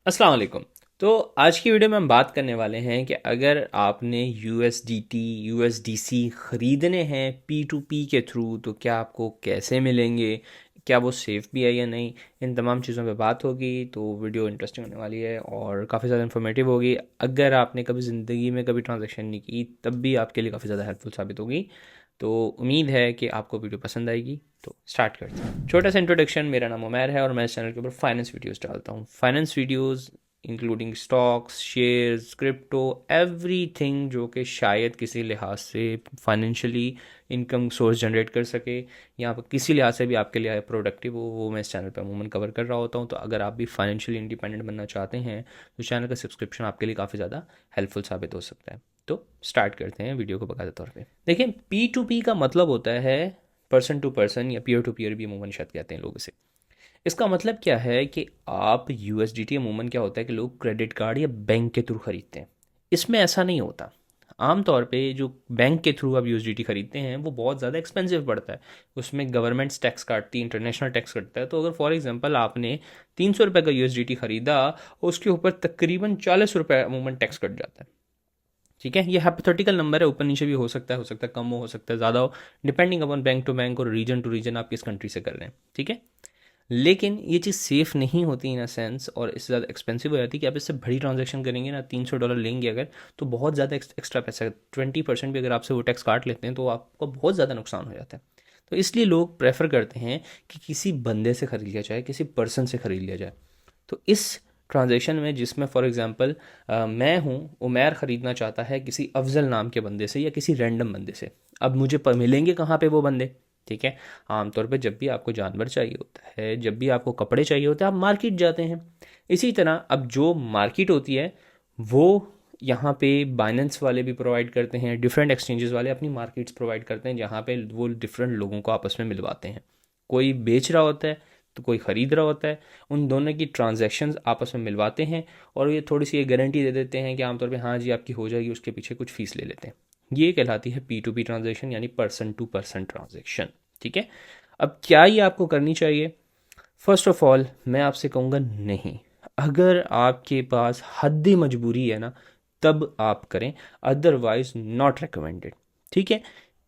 अस्सलाम वालेकुम। तो आज की वीडियो में हम बात करने वाले हैं कि अगर आपने USDT USDC ख़रीदने हैं P2P के थ्रू तो क्या आपको कैसे मिलेंगे, क्या वो सेफ़ भी है या नहीं, इन तमाम चीज़ों पे बात होगी। तो वीडियो इंटरेस्टिंग होने वाली है और काफ़ी ज़्यादा इन्फॉर्मेटिव होगी। अगर आपने कभी ज़िंदगी में कभी ट्रांजैक्शन नहीं की तब भी आपके लिए काफ़ी ज़्यादा हेल्पफुल साबित होगी। तो उम्मीद है कि आपको वीडियो पसंद आएगी। तो स्टार्ट करते हैं। छोटा सा इंट्रोडक्शन, मेरा नाम उमैर है और मैं इस चैनल के ऊपर फाइनेंस वीडियोस डालता हूँ। Finance videos including stocks, shares, crypto, everything जो कि शायद किसी लिहाज से फाइनेंशियली इनकम सोर्स जनरेट कर सके या किसी लिहाज से भी आपके लिए प्रोडक्टिव हो, वो मैं इस चैनल पर अमूमन कवर कर रहा होता हूँ। तो अगर आप भी फाइनेंशियली इंडिपेंडेंट बनना चाहते हैं तो चैनल का सब्सक्रिप्शन आपके लिए काफ़ी ज़्यादा हेल्पफुल साबित हो सकता है। तो स्टार्ट करते हैं वीडियो को बाकायदा तौर पे। देखिए, P2P का मतलब होता है पर्सन टू पर्सन या पीयर टू पीयर भी अमूमन शायद कहते हैं लोग इसे। इसका मतलब क्या है कि आप USDT अमूमन क्या होता है कि लोग क्रेडिट कार्ड या बैंक के थ्रू खरीदते हैं। इसमें ऐसा नहीं होता। आमतौर पे जो बैंक के थ्रू आप USDT खरीदते हैं वो बहुत ज़्यादा एक्सपेंसिव पड़ता है। उसमें गवर्नमेंट टैक्स काटती है, इंटरनेशनल टैक्स कटता है। तो अगर फॉर एग्जांपल आपने 300 रुपये का USDT खरीदा, उसके ऊपर तकरीबन 40 रुपये अमूमन टैक्स कट जाता है। ठीक है, ये हाइपोथेटिकल नंबर है, ऊपर नीचे भी हो सकता है कम हो सकता है ज़्यादा हो, depending upon bank to bank और रीजन टू रीजन आप किस कंट्री से कर रहे हैं। ठीक है, लेकिन ये चीज़ सेफ़ नहीं होती इन अ सेंस और इससे ज़्यादा एक्सपेंसिव हो जाती है कि आप इससे बड़ी ट्रांजैक्शन करेंगे ना, $300 लेंगे अगर, तो बहुत ज़्यादा एक्स्ट्रा पैसा, 20% भी अगर आपसे वो टैक्स काट लेते हैं तो आपको बहुत ज़्यादा नुकसान हो जाता है। तो इसलिए लोग प्रेफर करते हैं कि किसी बंदे से ख़रीद लिया जाए, किसी पर्सन से ख़रीद लिया जाए। तो इस ट्रांजैक्शन में जिसमें फॉर एग्जांपल मैं हूँ, उमैर ख़रीदना चाहता है किसी अफजल नाम के बंदे से या किसी रैंडम बंदे से। अब मुझे मिलेंगे कहाँ पे वो बंदे? ठीक है, आमतौर पे जब भी आपको जानवर चाहिए होता है, जब भी आपको कपड़े चाहिए होते हैं, आप मार्केट जाते हैं। इसी तरह अब जो मार्केट होती है वो यहाँ पे बाइनेंस वाले भी प्रोवाइड करते हैं, डिफरेंट एक्सचेंजेस वाले अपनी मार्केट्स प्रोवाइड करते हैं जहाँ पे वो डिफरेंट लोगों को आपस में मिलवाते हैं। कोई बेच रहा होता है तो कोई ख़रीद रहा होता है, उन दोनों की ट्रांजैक्शंस आपस में मिलवाते हैं और ये थोड़ी सी ये गारंटी दे देते हैं कि आमतौर पे हाँ जी आपकी हो जाएगी, उसके पीछे कुछ फ़ीस ले लेते हैं। ये कहलाती है P2P ट्रांजैक्शन, यानी पर्सन टू पर्सन ट्रांजैक्शन। ठीक है, अब क्या ये आपको करनी चाहिए? फर्स्ट ऑफ ऑल मैं आपसे कहूँगा नहीं। अगर आपके पास हद्दी मजबूरी है ना, तब आप करें, अदरवाइज नॉट रिकमेंडेड। ठीक है,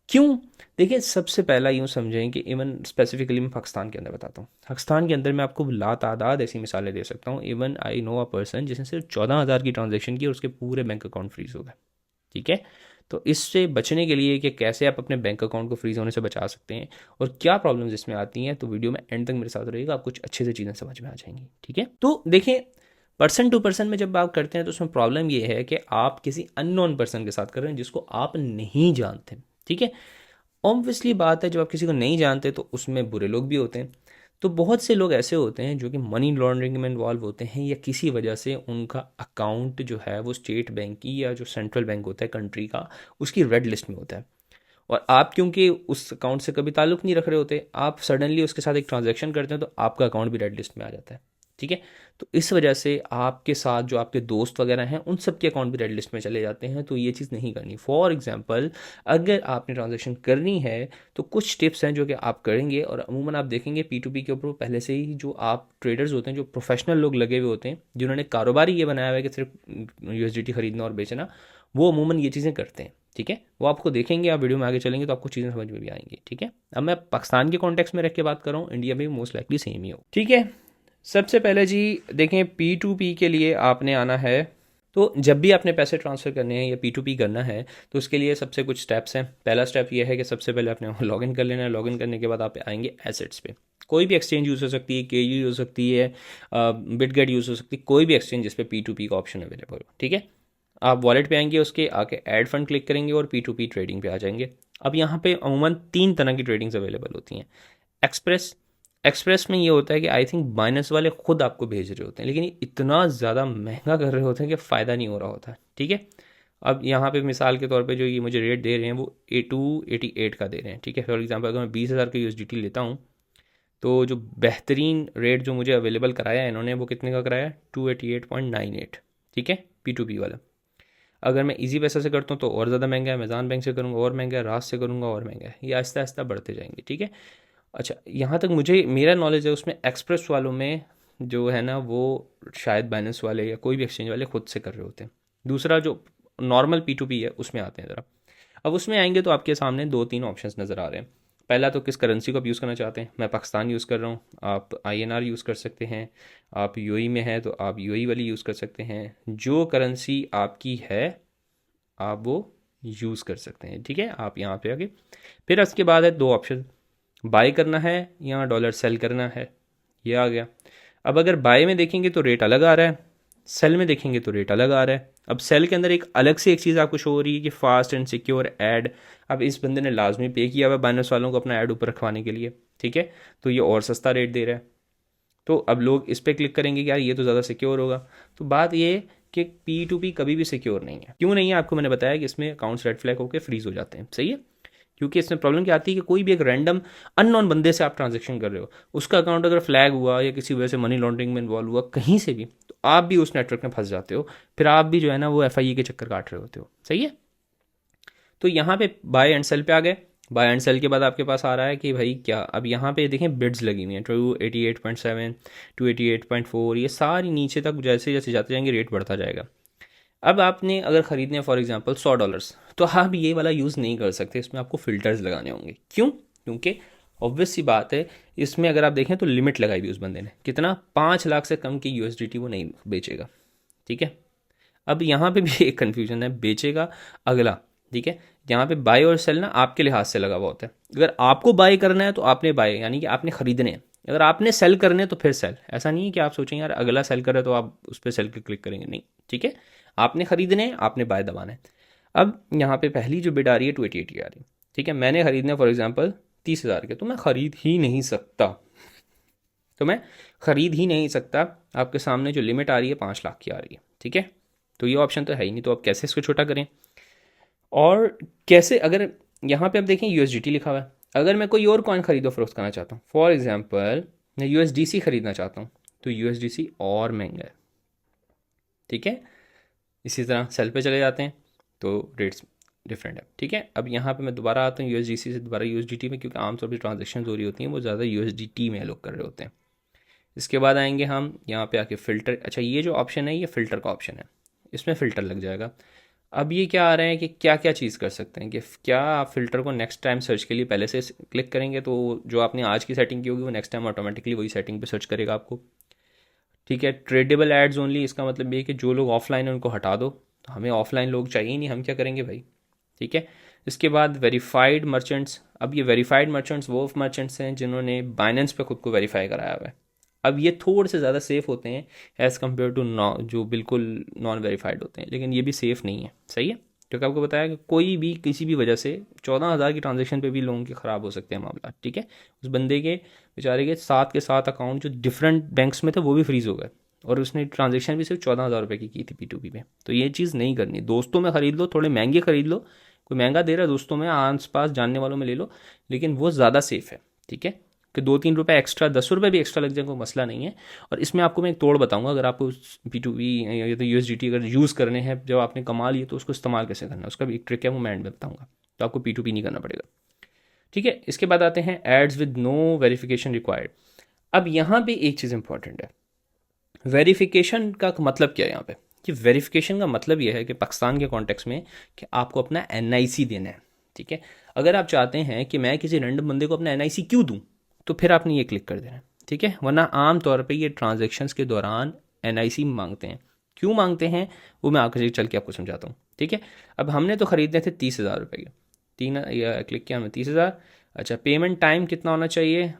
क्यों? देखिए, सबसे पहला यूँ समझें कि इवन स्पेसिफिकली मैं पाकिस्तान के अंदर बताता हूँ। पाकिस्तान के अंदर मैं आपको लातादाद ऐसी मिसालें दे सकता हूँ। Even I know a person जिसने सिर्फ 14,000 की ट्रांजैक्शन की और उसके पूरे बैंक अकाउंट फ्रीज हो गए। ठीक है, तो इससे बचने के लिए कि कैसे आप अपने बैंक अकाउंट को फ्रीज होने से बचा सकते हैं और क्या प्रॉब्लम्स इसमें आती हैं, तो वीडियो में एंड तक मेरे साथ रहेगा, आप कुछ अच्छे से चीज़ें समझ में आ जाएंगी। ठीक है, तो देखिए, पर्सन टू पर्सन में जब बात करते हैं तो उसमें प्रॉब्लम ये है कि आप किसी अननोन पर्सन के साथ कर रहे हैं जिसको आप नहीं जानते। ठीक है, ऑब्वियसली बात है, जब आप किसी को नहीं जानते तो उसमें बुरे लोग भी होते हैं। तो बहुत से लोग ऐसे होते हैं जो कि मनी लॉन्ड्रिंग में इन्वॉल्व होते हैं या किसी वजह से उनका अकाउंट जो है वो स्टेट बैंक की या जो सेंट्रल बैंक होता है कंट्री का, उसकी रेड लिस्ट में होता है। और आप क्योंकि उस अकाउंट से कभी ताल्लुक़ नहीं रख रहे होते, आप सडनली उसके साथ एक ट्रांजैक्शन करते हैं तो आपका अकाउंट भी रेड लिस्ट में आ जाता है। ठीक है, तो इस वजह से आपके साथ जो आपके दोस्त वगैरह हैं उन सब के अकाउंट भी रेड लिस्ट में चले जाते हैं। तो ये चीज़ नहीं करनी। फॉर एग्जांपल, अगर आपने ट्रांजैक्शन करनी है तो कुछ टिप्स हैं जो कि आप करेंगे और अमूमन आप देखेंगे P2P के ऊपर पहले से ही जो आप ट्रेडर्स होते हैं, जो प्रोफेशनल लोग लगे हुए होते हैं, जिन्होंने कारोबार ही ये बनाया हुआ है कि सिर्फ USDT खरीदना और बेचना, वो अमूमन ये चीज़ें करते हैं। ठीक है, वो आपको देखेंगे, आप वीडियो में आगे चलेंगे तो आपको चीज़ें समझ में भी आएंगी। ठीक है, अब मैं पाकिस्तान के कॉन्टेक्स्ट में रख के बात कर रहा हूँ, इंडिया में भी मोस्ट लाइकली सेम ही हो। ठीक है, सबसे पहले जी देखें, P2P के लिए आपने आना है। तो जब भी आपने पैसे ट्रांसफ़र करने हैं या P2P करना है तो उसके लिए सबसे कुछ स्टेप्स हैं। पहला स्टेप ये है कि सबसे पहले आपने लॉगिन कर लेना है। लॉगिन करने के बाद आप आएंगे एसेट्स पे। कोई भी एक्सचेंज यूज़ हो सकती है, KU हो सकती है, बिटगेट यूज़ हो सकती है, कोई भी एक्सचेंज जिस पे P2P का ऑप्शन अवेलेबल हो। ठीक है, आप वॉलेट पे आएंगे, उसके आके ऐड फंड क्लिक करेंगे और P2P ट्रेडिंग पे आ जाएंगे। अब यहाँ पे अमूमन 3 तरह की ट्रेडिंग्स अवेलेबल होती हैं। एक्सप्रेस, एक्सप्रेस में ये होता है कि आई थिंक बाइनेंस वाले खुद आपको भेज रहे होते हैं, लेकिन ये इतना ज़्यादा महंगा कर रहे होते हैं कि फ़ायदा नहीं हो रहा होता है। ठीक है, अब यहाँ पे मिसाल के तौर पे जो ये मुझे रेट दे रहे हैं वो 288 का दे रहे हैं। ठीक है, फॉर एग्जांपल अगर मैं 20,000 का USDT लेता हूँ तो जो बेहतरीन रेट जो मुझे अवेलेबल कराया है इन्होंने, वो कितने का कराया है? 288.98। ठीक है, P2P वाला। अगर मैं इजी पैसा से करता हूँ तो और ज़्यादा महंगा है, अमेज़ॉन बैंक से करूँगा और महंगा है, रास से करूँगा और महंगा है, ये आहिस्ता आहिस्ता बढ़ते जाएंगे। ठीक है, अच्छा, यहाँ तक मुझे मेरा नॉलेज है उसमें एक्सप्रेस वालों में जो है ना वो शायद बाइनेंस वाले या कोई भी एक्सचेंज वाले खुद से कर रहे होते हैं। दूसरा जो नॉर्मल P2P है उसमें आते हैं ज़रा। अब उसमें आएंगे तो आपके सामने 2-3 ऑप्शंस नज़र आ रहे हैं। पहला तो किस करेंसी को आप यूज़ करना चाहते हैं। मैं पाकिस्तान यूज़ कर रहा हूँ, आप INR यूज़ कर सकते हैं। आप UAE में हैं तो आप UAE वाली यूज़ कर सकते हैं। जो करेंसी आपकी है आप वो यूज़ कर सकते हैं, ठीक है। आप यहाँ पे आगे फिर उसके बाद है 2 ऑप्शन, बाय करना है या डॉलर सेल करना है, ये आ गया। अब अगर बाय में देखेंगे तो रेट अलग आ रहा है, सेल में देखेंगे तो रेट अलग आ रहा है। अब सेल के अंदर एक अलग से एक चीज़ आपको शो हो रही है कि फास्ट एंड सिक्योर ऐड। अब इस बंदे ने लाजमी पे किया हुआ है बाइनेंस वालों को अपना ऐड ऊपर रखवाने के लिए, ठीक है, तो ये और सस्ता रेट दे रहा है। तो अब लोग इस पर क्लिक करेंगे कि यार ये तो ज़्यादा सिक्योर होगा। तो बात ये कि P2P कभी भी सिक्योर नहीं है। क्यों नहीं है, आपको मैंने बताया कि इसमें अकाउंट्स रेड फ्लैग होकर फ्रीज हो जाते हैं, सही है। क्योंकि इसमें प्रॉब्लम क्या आती है कि कोई भी एक रैंडम अननोन बंदे से आप ट्रांजेक्शन कर रहे हो, उसका अकाउंट अगर फ्लैग हुआ या किसी वजह से मनी लॉन्ड्रिंग में इन्वॉल्व हुआ कहीं से भी, तो आप भी उस नेटवर्क में फंस जाते हो। फिर आप भी जो है ना वो FIE के चक्कर काट रहे होते हो, सही है। तो यहाँ पे बाय एंड सेल पे आ गए। बाय एंड सेल के बाद आपके पास आ रहा है कि भाई क्या, अब यहाँ पे देखें बिड्स लगी हुई हैं 288.7, 288.4, ये सारी नीचे तक जैसे जैसे जाते जाएंगे रेट बढ़ता जाएगा। अब आपने अगर ख़रीदने फॉर एग्जांपल $100, तो आप ये वाला यूज़ नहीं कर सकते, इसमें आपको फ़िल्टर्स लगाने होंगे। क्यों? क्योंकि ऑब्वियस सी बात है, इसमें अगर आप देखें तो लिमिट लगाई हुई उस बंदे ने, कितना, 5 लाख से कम की USDT वो नहीं बेचेगा, ठीक है। अब यहाँ पे भी एक कन्फ्यूजन है, बेचेगा अगला, ठीक है। यहाँ पे बाय और सेल ना आपके लिहाज से लगा हुआ होता है। अगर आपको बाय करना है तो आपने बाय, यानी कि आपने खरीदने हैं। अगर आपने सेल करने हैं तो फिर सेल। ऐसा नहीं है कि आप सोचेंगे यार अगला सेल कर रहा है तो आप उस पर सेल पे क्लिक करेंगे, नहीं, ठीक है। आपने खरीदने हैं, आपने बाय दबाना है। अब यहाँ पे पहली जो बिड आ रही है 288 आ रही है, ठीक है। मैंने खरीदने फॉर एग्जाम्पल 30,000 के, तो मैं खरीद ही नहीं सकता, तो मैं खरीद ही नहीं सकता। आपके सामने जो लिमिट आ रही है 5 लाख की आ रही है, ठीक है। तो ये ऑप्शन तो है ही नहीं, तो आप कैसे इसको छोटा करें। और कैसे, अगर यहाँ पे आप देखें USDT लिखा हुआ है, अगर मैं कोई और कॉइन खरीदो फरोख्त करना चाहता हूँ, फॉर एग्जांपल मैं USDC खरीदना चाहता हूँ, तो USDC और महंगा है, ठीक है। इसी तरह सेल पे चले जाते हैं तो रेट्स डिफरेंट है, ठीक है। अब यहाँ पे मैं दोबारा आता हूँ USDC से दोबारा USDT में, क्योंकि आमतौर पर ट्रांजेक्शन हो रही होती हैं वो ज़्यादा USDT में लोग कर रहे होते हैं। इसके बाद आएंगे हम यहाँ पे आके फ़िल्टर। अच्छा, ये जो ऑप्शन है ये फ़िल्टर का ऑप्शन है, इसमें फ़िल्टर लग जाएगा। अब ये क्या आ रहा है कि क्या क्या चीज़ कर सकते हैं, कि क्या आप फ़िल्टर को नेक्स्ट टाइम सर्च के लिए पहले से क्लिक करेंगे तो जो आपने आज की सेटिंग की होगी वो नेक्स्ट टाइम ऑटोमेटिकली वही सेटिंग पे सर्च करेगा आपको, ठीक है। ट्रेडेबल एड्स ओनली, इसका मतलब ये कि जो लोग ऑफलाइन है उनको हटा दो, तो हमें ऑफलाइन लोग चाहिए ही नहीं, हम क्या करेंगे भाई, ठीक है। इसके बाद वेरीफाइड मर्चेंट्स। अब ये वेरीफाइड मर्चेंट्स वो मर्चेंट्स हैं जिन्होंने बाइनेंस पे खुद को वेरीफाई कराया हुआ है। अब ये थोड़े से ज़्यादा सेफ़ होते हैं एज़ कम्पेयर टू जो बिल्कुल नॉन वेरीफाइड होते हैं, लेकिन ये भी सेफ़ नहीं है, सही है। क्योंकि आपको बताया कि कोई भी किसी भी वजह से 14,000 की ट्रांजेक्शन पे भी लोगों के ख़राब हो सकते हैं मामला, ठीक है। उस बंदे के बेचारे के 7 अकाउंट जो डिफरेंट बैंक्स में थे वो भी फ्रीज़ हो गए, और उसने ट्रांजेक्शन भी सिर्फ 14,000 रुपये की थी P2P में। तो ये चीज़ नहीं करनी, दोस्तों में ख़रीद लो, थोड़े महंगे ख़रीद लो, कोई महंगा दे रहा है दोस्तों में, आस पास जानने वालों में ले लो, लेकिन वो ज़्यादा सेफ़ है, ठीक है। कि 2-3 रुपये एक्स्ट्रा, 10 रुपये भी एक्स्ट्रा लग जाए कोई मसला नहीं है। और इसमें आपको मैं एक तोड़ बताऊंगा, अगर आपको P2P या तो USDT अगर यूज़ करने हैं, जब आपने कमा लिए तो उसको इस्तेमाल कैसे करना है, उसका भी एक ट्रिक है, वो मैं एंड में बताऊंगा। तो आपको P2P नहीं करना पड़ेगा, ठीक है। इसके बाद आते हैं ads with no verification required. अब यहाँ पे एक चीज़ इंपॉर्टेंट है, वेरिफिकेशन का मतलब क्या है यहाँ पे, कि वेरिफिकेशन का मतलब यह है कि पाकिस्तान के कॉन्टेक्स्ट में कि आपको अपना NIC देना है, ठीक है। अगर आप चाहते हैं कि मैं किसी रैंडम बंदे को अपना NIC क्यों दूँ, तो फिर आपने ये क्लिक कर देना है, ठीक है। वरना आम तौर पे ये ट्रांजेक्शन्स के दौरान NIC मांगते हैं। क्यों मांगते हैं वो मैं आगे चल के आपको समझाता हूँ, ठीक है। अब हमने तो ख़रीदने थे 30,000 रुपये के, या क्लिक किया हमें 30,000। अच्छा, पेमेंट टाइम कितना होना चाहिए,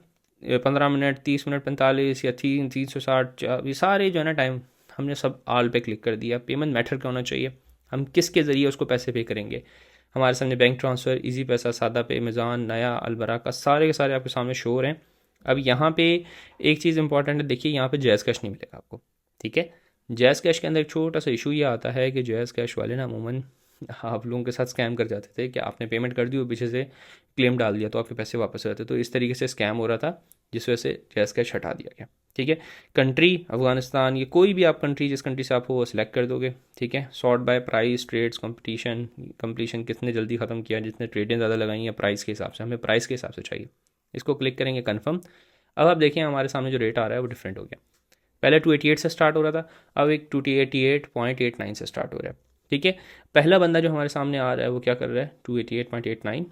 15 मिनट, 30 मिनट, 45 या 360, ये सारे जो है ना टाइम हमने सब आल पे क्लिक कर दिया। पेमेंट मेथड क्या होना चाहिए, हम किसके ज़रिए उसको पैसे पे करेंगे, हमारे सामने बैंक ट्रांसफ़र, इजी पैसा, सादा पे, अमेज़ॉन, नया, अलबराका, सारे के सारे आपके सामने शो हो रहे हैं। अब यहाँ पे एक चीज़ इंपॉर्टेंट है, देखिए यहाँ पे जैज़ कैश नहीं मिलेगा आपको, ठीक है। जैज़ कैश के अंदर एक छोटा सा इशू ये आता है कि जैज़ कैश वाले ना अमूमन आप लोगों के साथ स्कैम कर जाते थे कि आपने पेमेंट कर दी और पीछे से क्लेम डाल दिया तो आपके पैसे वापस हो जाते, तो इस तरीके से स्कैम हो रहा था, जिस वजह से जैज़ कैश हटा दिया गया, ठीक है। कंट्री अफगानिस्तान, ये कोई भी आप कंट्री, जिस कंट्री से आप हो वो सिलेक्ट कर दोगे, ठीक है। Sort by price, trades, competition, completion, कितने जल्दी ख़त्म किया, जितने ट्रेडें ज़्यादा लगाई हैं प्राइस के हिसाब से, हमें प्राइस के हिसाब से चाहिए, इसको क्लिक करेंगे कन्फर्म। अब आप देखें हमारे सामने जो रेट आ रहा है वो डिफरेंट हो गया, पहले 288 से स्टार्ट हो रहा था, अब एक 288.89 से स्टार्ट हो रहा है। ठीक है, पहला बंदा जो हमारे सामने आ रहा है वो क्या कर रहा है, 288.89,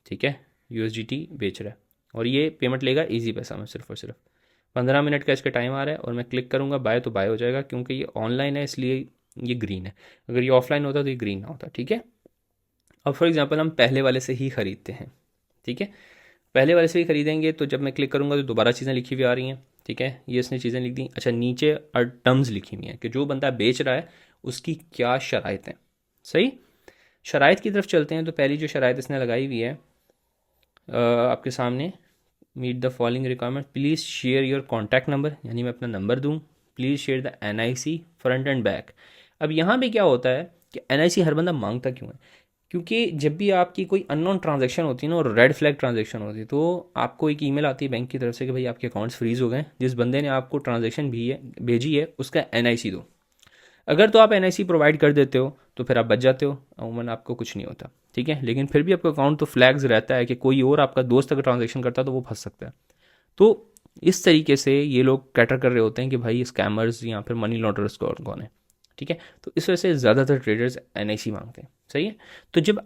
ठीक है, USDT बेच रहा है, और ये पेमेंट लेगा ईजी पैसा में सिर्फ और सिर्फ 15 मिनट का इसका टाइम आ रहा है, और मैं क्लिक करूँगा बाय तो बाय हो जाएगा, क्योंकि ये ऑनलाइन है इसलिए ये ग्रीन है, अगर ये ऑफलाइन होता तो ये ग्रीन ना होता। ठीक है, अब फॉर एग्जांपल हम पहले वाले से ही ख़रीदते हैं। ठीक है, पहले वाले से ही खरीदेंगे तो जब मैं क्लिक करूँगा तो दोबारा चीज़ें लिखी हुई आ रही हैं। ठीक है, ये इसने चीज़ें लिख दी। अच्छा, नीचे टर्म्स लिखी हुई हैं कि जो बंदा बेच रहा है उसकी क्या शराइत हैं। सही, शराइत की तरफ चलते हैं। तो पहली जो शराइत इसने लगाई हुई है आपके सामने, meet the following requirement, please share your contact number, यानी मैं अपना नंबर दूँ, please share the NIC front and back. अब यहाँ पे क्या होता है कि NIC हर बंदा मांगता क्यों है, क्योंकि जब भी आपकी कोई अननोन ट्रांजैक्शन होती है ना, और रेड फ्लैग ट्रांजैक्शन होती है, तो आपको एक ईमेल आती है बैंक की तरफ से कि भाई आपके अकाउंट्स फ्रीज हो गए, जिस बंदे ने आपको ट्रांजैक्शन भेजी है उसका NIC दो। अगर तो आप NIC प्रोवाइड कर देते हो तो फिर आप बच जाते हो, अमूमन आपको कुछ नहीं होता। ठीक है, लेकिन फिर भी आपका अकाउंट तो फ्लैग्स रहता है कि कोई और आपका दोस्त अगर ट्रांजेक्शन करता है तो वो फंस सकता है। तो इस तरीके से ये लोग कैटर कर रहे होते हैं कि भाई स्कैमर्स या फिर मनी लॉन्डर्स कौन कौन है। ठीक है, तो इस वजह से ज़्यादातर ट्रेडर्स NIC मांगते हैं। सही है, तो जब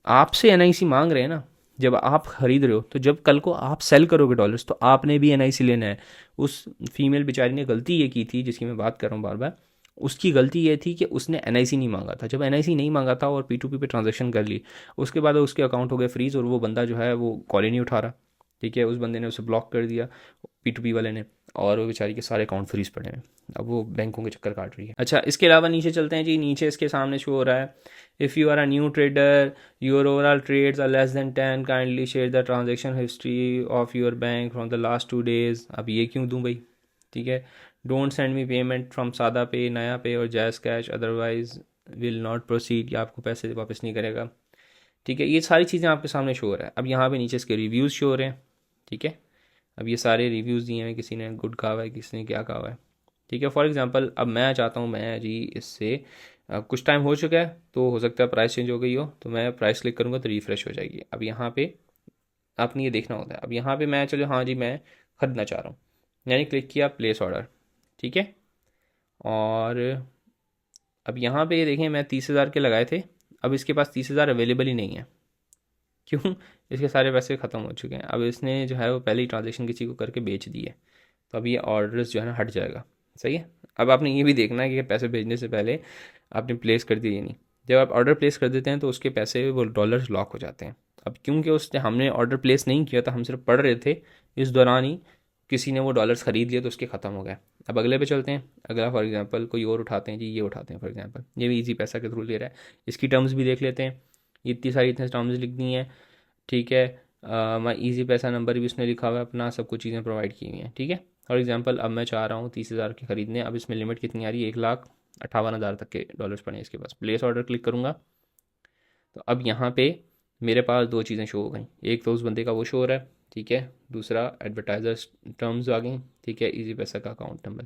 आपसे NIC मांग रहे हैं ना, जब आप खरीद रहे हो, तो जब कल को आप सेल करोगे डॉलर्स तो आपने भी NIC लेना है। उस फीमेल बेचारी ने गलती ये की थी जिसकी मैं बात कर रहा हूँ बार बार, उसकी गलती ये थी कि उसने NIC नहीं मांगा था। जब NIC नहीं मांगा था और P2P पे ट्रांजेक्शन कर ली, उसके बाद उसके अकाउंट हो गए फ्रीज, और वो बंदा जो है वो कॉल ही नहीं उठा रहा। ठीक है, उस बंदे ने उसे ब्लॉक कर दिया, P2P वाले ने, और वो बेचारी के सारे अकाउंट फ्रीज पड़े हैं। अब वो बैंकों के चक्कर काट रही है। अच्छा, इसके अलावा नीचे चलते हैं जी। नीचे इसके सामने शो हो रहा है, if you are a new trader, your overall trades are less than 10, kindly share the transaction history of your bank from the last 2 days। अब ये क्यों दूँ भाई। ठीक है, don't send me payment from SadaPay, NayaPay और JazzCash, otherwise will not proceed, या आपको पैसे वापस नहीं करेगा। ठीक है, ये सारी चीज़ें आपके सामने शो हो रहा है। अब यहाँ पे नीचे इसके रिव्यूज़ शो हो रहे हैं। ठीक है, अब ये सारे रिव्यूज़ दिए हैं, किसी ने गुड कहा हुआ है, किसी ने क्या कहा हुआ है। ठीक है, फॉर एग्जांपल अब मैं चाहता हूँ, मैं जी इससे कुछ टाइम हो चुका है तो हो सकता है प्राइस चेंज हो गई हो, तो मैं प्राइस क्लिक करूँगा तो रिफ़्रेश हो जाएगी। अब यहाँ पे आपने ये देखना होता है। अब यहाँ पे मैं, चलो हाँ जी मैं ख़रीदना चाह रहा हूँ, यानी क्लिक किया प्लेस ऑर्डर। ठीक है, और अब यहाँ पे ये देखें मैं 30,000 के लगाए थे, अब इसके पास 30,000 अवेलेबल ही नहीं है। क्यों, इसके सारे पैसे ख़त्म हो चुके हैं। अब इसने जो है वो पहले ही ट्रांजेक्शन किसी को करके बेच दिए, तो अब ये ऑर्डर्स जो है ना हट जाएगा। सही है, अब आपने ये भी देखना है कि पैसे भेजने से पहले आपने प्लेस कर दिए नहीं। जब आप ऑर्डर प्लेस कर देते हैं तो उसके पैसे वो डॉलर्स लॉक हो जाते हैं। अब क्योंकि उसने हमने ऑर्डर प्लेस नहीं किया था, हम सिर्फ पढ़ रहे थे, इस दौरान ही किसी ने वो डॉलर्स ख़रीद लिए तो उसके ख़त्म हो गए। अब अगले पे चलते हैं। अगला फॉर एग्जांपल कोई और उठाते हैं जी, ये उठाते हैं फॉर एग्जांपल, ये भी इजी पैसा के थ्रू ले रहा है, इसकी टर्म्स भी देख लेते हैं। इतनी सारी इतने टर्म्स लिख दी हैं। ठीक है, मैं ईजी पैसा नंबर भी उसने लिखा हुआ है अपना, सब कुछ चीज़ें प्रोवाइड की हुई हैं। ठीक है, फॉर एग्जांपल अब मैं चाह रहा हूँ 30,000 के ख़रीदने। अब इसमें लिमिट कितनी आ रही है, 1,58,000 तक के डॉलर्स पड़े हैं इसके पास। प्लेस ऑर्डर क्लिक करूँगा तो अब यहाँ पे मेरे पास दो चीज़ें शो हो गई, एक तो उस बंदे का वो शो हो रहा है। ठीक है, दूसरा एडवर्टाइजर्स टर्म्स आ गई। ठीक है, ईजी पैसा का अकाउंट नंबर।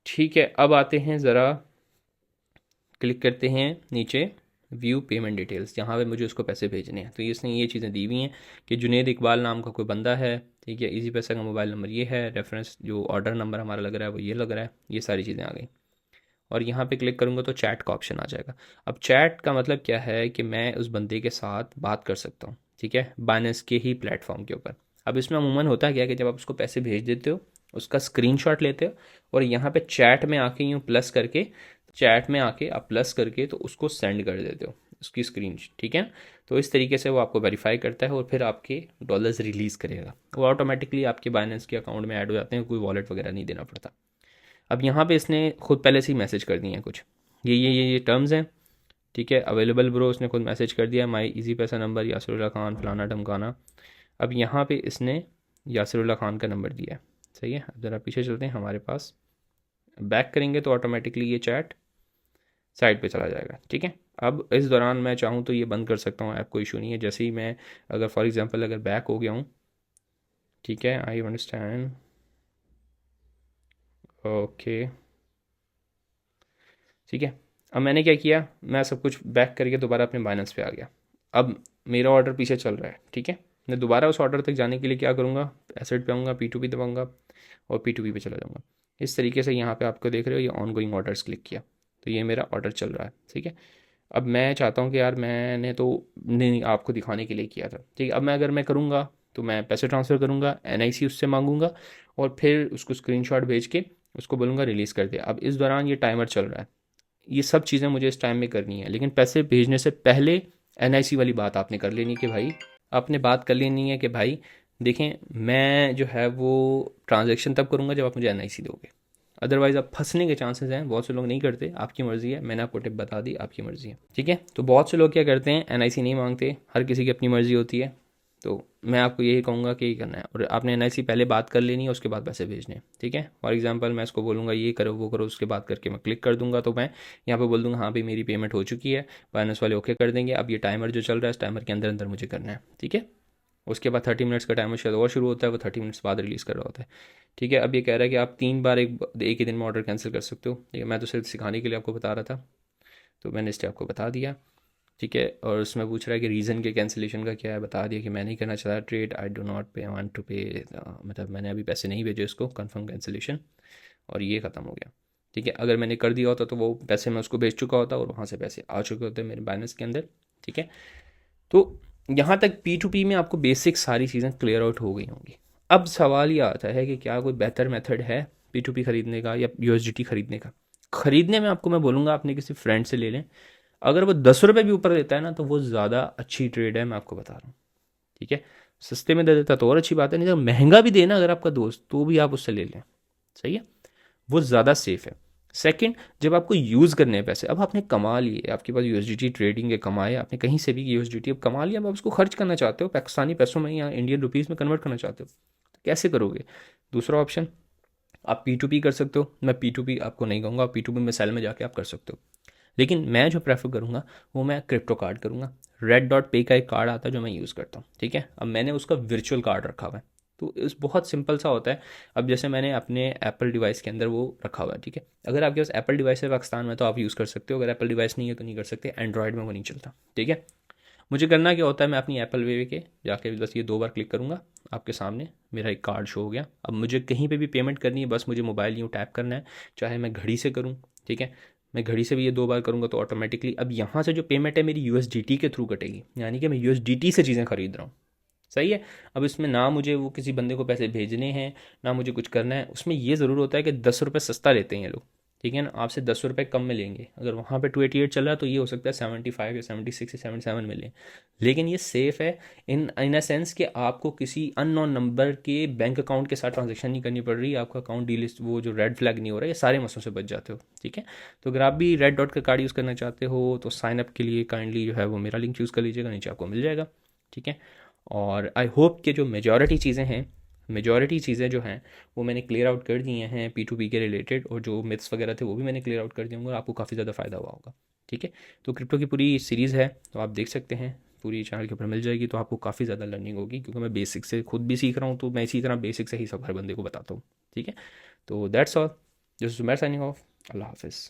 ठीक है, अब आते हैं ज़रा, क्लिक करते हैं नीचे व्यू पेमेंट डिटेल्स, जहाँ पे मुझे उसको पैसे भेजने हैं। तो इसने ये चीज़ें दी हुई हैं कि जुनेद इकबाल नाम का कोई बंदा है। ठीक है, इजी पैसा का मोबाइल नंबर ये है, रेफरेंस जो ऑर्डर नंबर हमारा लग रहा है वो ये लग रहा है, ये सारी चीज़ें आ गई। और यहाँ पे क्लिक करूँगा तो चैट का ऑप्शन आ जाएगा। अब चैट का मतलब क्या है कि मैं उस बंदे के साथ बात कर सकता हूँ। ठीक है, बाइनेंस के ही प्लेटफॉर्म के ऊपर। अब इसमें अमूमन होता क्या है कि जब आप उसको पैसे भेज देते हो उसका स्क्रीनशॉट लेते हो और यहाँ पे चैट में आके यूँ प्लस करके, चैट में आके आप प्लस करके तो उसको सेंड कर देते हो उसकी स्क्रीन। ठीक है, तो इस तरीके से वो आपको वेरीफाई करता है और फिर आपके डॉलर्स रिलीज़ करेगा। वो ऑटोमेटिकली आपके बाइनेंस के अकाउंट में ऐड हो जाते हैं, कोई वॉलेट वगैरह नहीं देना पड़ता। अब यहाँ पे इसने खुद पहले से ही मैसेज कर दिए हैं कुछ, ये टर्म्स हैं। ठीक है, अवेलेबल ब्रो उसने खुद मैसेज कर दिया, माई इजी पैसा नंबर यासरुल्लाह खान फलाना ढमकाना। अब यहाँ पे इसने यासरुल्लाह खान का नंबर दिया है। सही है, अब ज़रा पीछे चलते हैं, हमारे पास बैक करेंगे तो ऑटोमेटिकली ये चैट साइड पे चला जाएगा। ठीक है, अब इस दौरान मैं चाहूँ तो ये बंद कर सकता हूँ, ऐप कोई इशू नहीं है। जैसे ही मैं अगर फॉर एग्जांपल अगर बैक हो गया हूँ, ठीक है, आई अंडरस्टैंड, ओके, ठीक है। अब मैंने क्या किया, मैं सब कुछ बैक करके दोबारा अपने बाइनेंस पे आ गया। अब मेरा ऑर्डर पीछे चल रहा है। ठीक है, मैं दोबारा उस ऑर्डर तक जाने के लिए क्या करूँगा, एसेट पे आऊँगा, P2P दबाऊँगा और P2P पे चला जाऊँगा। इस तरीके से यहाँ पे आपको देख रहे हो ये ऑन गोइंग ऑर्डर्स क्लिक किया तो ये मेरा ऑर्डर चल रहा है, ठीक है। अब मैं चाहता हूँ कि यार मैंने तो नहीं आपको दिखाने के लिए किया था, ठीक है। अब मैं अगर मैं करूँगा तो मैं पैसे ट्रांसफ़र करूँगा, एनआईसी उससे मांगूंगा और फिर उसको स्क्रीनशॉट भेज के उसको बोलूँगा रिलीज़ कर दे। अब इस दौरान ये टाइमर चल रहा है, ये सब चीज़ें मुझे इस टाइम में करनी है, लेकिन पैसे भेजने से पहले एनआईसी वाली बात आपने कर लेनी कि भाई, आपने बात कर लेनी है कि भाई देखें मैं जो है वो ट्रांजैक्शन तब करूँगा जब आप मुझे एनआईसी दोगे, अदरवाइज़ आप फंसने के चांसेस हैं। बहुत से लोग नहीं करते, आपकी मर्ज़ी है, मैंने आपको टिप बता दी, आपकी मर्ज़ी है, ठीक है। तो बहुत से लोग क्या करते हैं, एनआईसी नहीं मांगते, हर किसी की अपनी मर्ज़ी होती है। तो मैं आपको यही कहूँगा कि यही करना है और आपने एनआईसी पहले बात कर लेनी है, उसके बाद पैसे भेजने हैं, ठीक है। फॉर एग्जांपल मैं इसको बोलूँगा ये करो वो करो, उसके बाद करके मैं क्लिक कर दूंगा तो मैं यहाँ पे बोल दूंगा हाँ भाई मेरी पेमेंट हो चुकी है, फाइनेंस वाले ओके कर देंगे। अब ये टाइमर जो चल रहा है इस टाइमर के अंदर अंदर मुझे करना है, ठीक है। उसके बाद 30 मिनट्स का टाइमर शायद और शुरू होता है, वो 30 मिनट्स बाद रिलीज़ कर रहा होता है, ठीक है। अब ये कह रहा है कि आप 3 बार एक ही दिन में ऑर्डर कैंसिल कर सकते हो, ठीक है। मैं तो सिर्फ सिखाने के लिए आपको बता रहा था, तो मैंने इसलिए आपको बता दिया, ठीक है। और उसमें पूछ रहा है कि रीज़न के कैंसिलेशन का क्या है, बता दिया कि मैं नहीं करना चाहता ट्रेड, आई डो नॉट पे वांट टू पे, मतलब मैंने अभी पैसे नहीं भेजे उसको, कंफर्म कैंसिलेशन, और ये ख़त्म हो गया, ठीक है। अगर मैंने कर दिया होता तो वो पैसे मैं उसको भेज चुका होता और वहाँ से पैसे आ चुके होते मेरे बैलेंस के अंदर, ठीक है। तो यहाँ तक पी टू पी में आपको बेसिक सारी चीज़ें क्लियर आउट हो गई होंगी। अब सवाल ये आता है कि क्या कोई बेहतर मेथड है पी टू पी ख़रीदने का या यूएसडीटी ख़रीदने का। ख़रीदने में आपको मैं बोलूँगा अपने किसी फ्रेंड से ले लें, अगर वो 10 रुपये भी ऊपर देता है ना तो वो ज़्यादा अच्छी ट्रेड है, मैं आपको बता रहा हूँ, ठीक है। सस्ते में दे देता तो और अच्छी बात है, नहीं तो महंगा भी देना अगर आपका दोस्त तो भी आप उससे ले लें, सही है, वो ज़्यादा सेफ है। सेकंड, जब आपको यूज़ करने हैं पैसे, अब आपने कमा लिए, आपके पास यूएसडीटी ट्रेडिंग के कमाए, आपने कहीं से भी यूएसडीटी अब कमा लिया, अब आप उसको खर्च करना चाहते हो पाकिस्तानी पैसों में या इंडियन रुपीज़ में कन्वर्ट करना चाहते हो, तो कैसे करोगे। दूसरा ऑप्शन आप पी टू पी कर सकते हो, मैं पी टू पी आपको नहीं कहूँगा, पी टू पी में सेल में जाके आप कर सकते हो, लेकिन मैं जो प्रेफर करूँगा वो मैं क्रिप्टो कार्ड करूँगा। रेड डॉट पे का एक कार्ड आता है जो मैं यूज़ करता हूँ, ठीक है। अब मैंने उसका वर्चुअल कार्ड रखा हुआ है, तो इस बहुत सिंपल सा होता है। अब जैसे मैंने अपने एप्पल डिवाइस के अंदर वो रखा हुआ है, ठीक है। अगर आपके पास एप्पल डिवाइस है पाकिस्तान में तो आप यूज़ कर सकते हो, अगर एप्पल डिवाइस नहीं है तो नहीं कर सकते, एंड्रॉयड में वो नहीं चलता, ठीक है। मुझे करना क्या होता है, मैं अपनी एप्पल वे के जाके बस ये 2 बार क्लिक करूँगा, आपके सामने मेरा एक कार्ड शो हो गया। अब मुझे कहीं पे भी पेमेंट करनी है, बस मुझे मोबाइल यूँ टैप करना है, चाहे मैं घड़ी से करूँ, ठीक है। मैं घड़ी से भी ये 2 बार करूँगा तो ऑटोमेटिकली अब यहाँ से जो पेमेंट है मेरी यूएसडीटी के थ्रू कटेगी, यानी कि मैं यूएसडीटी से चीज़ें खरीद रहा हूँ, सही है। अब इसमें ना मुझे वो किसी बंदे को पैसे भेजने हैं, ना मुझे कुछ करना है। उसमें ये ज़रूर होता है कि 10 रुपये सस्ता लेते हैं ये लोग, ठीक है ना, आपसे 10 रुपये कम में लेंगे। अगर वहाँ पे 288 चल रहा है तो ये हो सकता है 75 या 76 या 77 में लें, लेकिन ये सेफ़ है इन अ सेंस कि आपको किसी अननोन नंबर के बैंक अकाउंट के साथ ट्रांजेक्शन नहीं करनी पड़ रही, आपका अकाउंट डीलिस्ट वो जो रेड फ्लैग नहीं हो रहा है, ये सारे मसलों से बच जाते हो, ठीक है। तो अगर आप भी रेड डॉट का कार्ड यूज़ करना चाहते हो तो साइन अप के लिए काइंडली जो है वो मेरा लिंक यूज़ कर लीजिएगा, नीचे आपको मिल जाएगा, ठीक है। और आई होप कि जो मेजॉरिटी चीज़ें जो हैं वो मैंने क्लियर आउट कर दी हैं पी टू पी के रिलेटेड, और जो मिथ्स वगैरह थे वो भी मैंने क्लियर आउट कर दिए होंगे और आपको काफ़ी ज़्यादा फ़ायदा हुआ होगा, ठीक है। तो क्रिप्टो की पूरी सीरीज़ है तो आप देख सकते हैं, पूरी चैनल के ऊपर मिल जाएगी, तो आपको काफ़ी ज़्यादा लर्निंग होगी, क्योंकि मैं बेसिक से खुद भी सीख रहा हूँ, तो मैं इसी तरह बेसिक से ही सब हर बंदे को बताता हूँ, ठीक है। तो that's all, this is Umar signing off, अल्लाह हाफिज़।